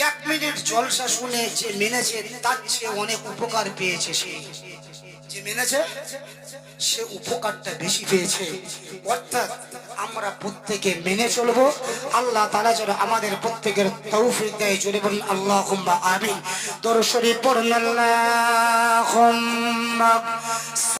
1 মিনিট জলসা শুনে যে মেনেছে তার চেয়ে অনেক উপকার পেয়েছে। সে যে মেনেছে সে উপকারটা বেশি পেয়েছে। অর্থাৎ আমরা প্রত্যেকে মেনে চলবো। আল্লাহ তাআলা যেন আমাদের প্রত্যেকের তৌফিক দেয়। জোরে বলুন আল্লাহুম্মা আমিন। দরুদ শরীফ পড়ুন আল্লাহুম্মা